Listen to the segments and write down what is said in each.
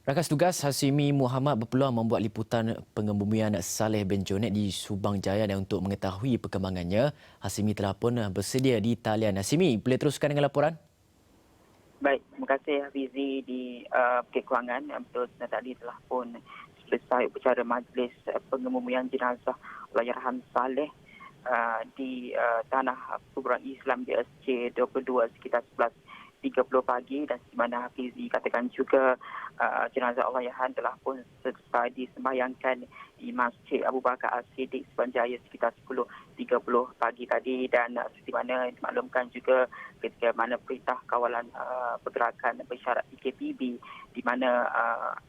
Rakan tugas Hasimi Muhammad berpeluang membuat liputan pengebumian Saleh bin Jonet di Subang Jaya dan untuk mengetahui perkembangannya, Hasimi telah pun bersedia di talian. Hasimi, boleh teruskan dengan laporan? Baik, terima kasih Hafizi di Bukit Kewangan. Betul, tadi telah pun selesai upacara majlis pengebumian jenazah Allahyarham Saleh di Tanah Kuburan Islam di SC 22 sekitar 11.30 pagi, dan di mana Hafizi katakan juga jenazah Allahyarham telah pun selesai disembahyangkan di Masjid Abu Bakar As-Siddiq Subang Jaya sekitar 10.30 pagi tadi, dan seperti mana dimaklumkan juga ketika mana perintah kawalan pergerakan bersyarat PKPB di mana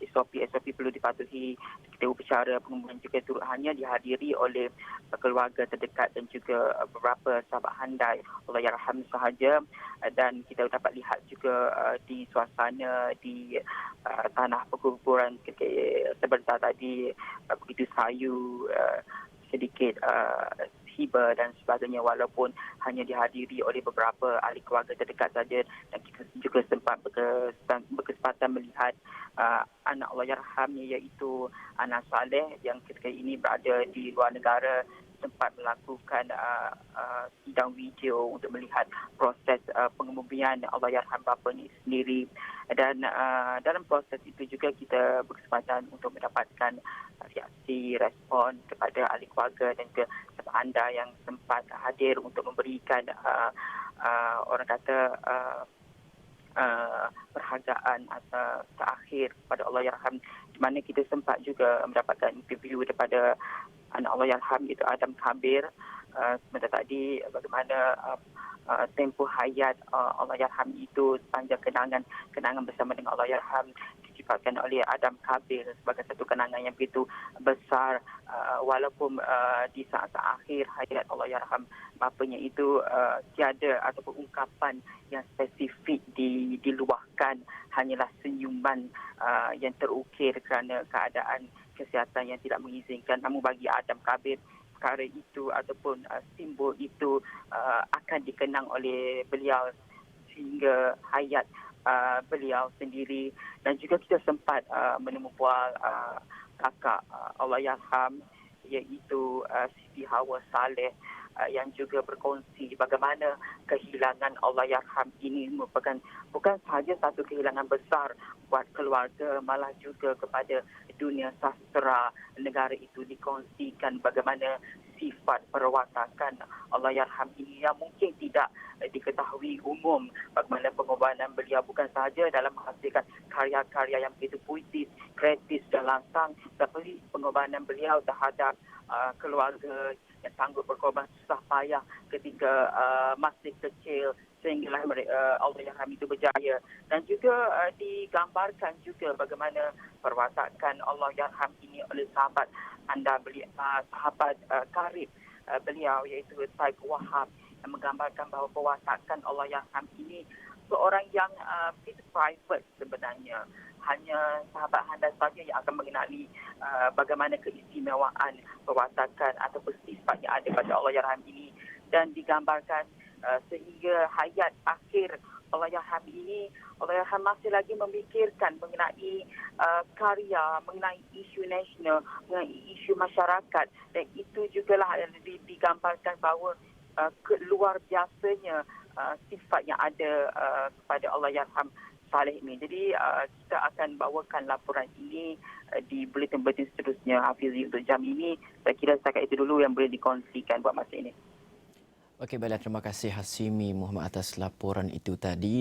SOP perlu dipatuhi ketika upacara pengebumian juga turut hanya dihadiri oleh keluarga terdekat dan juga beberapa sahabat handai Allahyarham sahaja, dan kita dapat lihat juga di suasana di tanah perkuburan sebentar tadi begitu sayu, sedikit hiba dan sebagainya, walaupun hanya dihadiri oleh beberapa ahli keluarga terdekat saja, dan kita juga sempat berkesempatan melihat anak Allahyarham iaitu Anas Saleh yang ketika ini berada di luar negara sempat melakukan sidang video untuk melihat proses pengebumian Allahyarham bapanya sendiri, dan dalam proses itu juga kita berkesempatan untuk mendapatkan reaksi respon kepada ahli keluarga dan juga anda yang sempat hadir untuk memberikan orang kata perhargaan atau terakhir kepada Allahyarham, di mana kita sempat juga mendapatkan interview daripada anak Allahyarham iaitu Adam Kabir sebentar tadi, bagaimana tempoh hayat Allahyarham itu sepanjang kenangan bersama dengan Allahyarham disifatkan oleh Adam Kabir sebagai satu kenangan yang begitu besar, walaupun di saat-saat akhir hayat Allahyarham bapanya itu tiada ataupun ungkapan yang spesifik diluahkan, hanyalah senyuman yang terukir kerana keadaan kesihatan yang tidak mengizinkan. Namun bagi Adam Kabir, perkara itu ataupun simbol itu akan dikenang oleh beliau sehingga hayat beliau sendiri. Dan juga kita sempat menemubual kakak Allahyarham iaitu Siti Hawa Saleh yang juga berkongsi bagaimana kehilangan Allahyarham ini merupakan bukan sahaja satu kehilangan besar buat keluarga, malah juga kepada dunia sastera negara itu. Dikongsikan bagaimana sifat perwatakan Allahyarham ini yang mungkin tidak diketahui umum, bagaimana pengorbanan beliau bukan sahaja dalam menghasilkan karya-karya yang begitu puitis, kreatif dan langsang, tapi pengorbanan beliau terhadap keluarga yang sanggup berkorban susah payah ketika masih kecil sehinggalah Allahyarham itu berjaya. Dan juga digambarkan juga bagaimana perwatakan Allahyarham ini oleh sahabat sahabat karib beliau iaitu Taib Wahab, yang menggambarkan bahawa perwatakan Allahyarham ini seorang yang begitu private sebenarnya. Hanya sahabat handai saja yang akan mengenali bagaimana keistimewaan perwatakan ataupun sifat yang ada pada Allahyarham ini, dan digambarkan sehingga hayat akhir Allahyarham ini, Allahyarham masih lagi memikirkan mengenai karya, mengenai isu nasional, mengenai isu masyarakat, dan itu jugalah digambarkan bahawa luar biasanya sifat yang ada kepada Allahyarham Saleh ini. Jadi kita akan bawakan laporan ini di buletin-buletin seterusnya, Hafizi. Untuk jam ini, saya kira setakat itu dulu yang boleh dikongsikan buat masa ini. Okey, baiklah, terima kasih Hasimi Muhammad atas laporan itu tadi.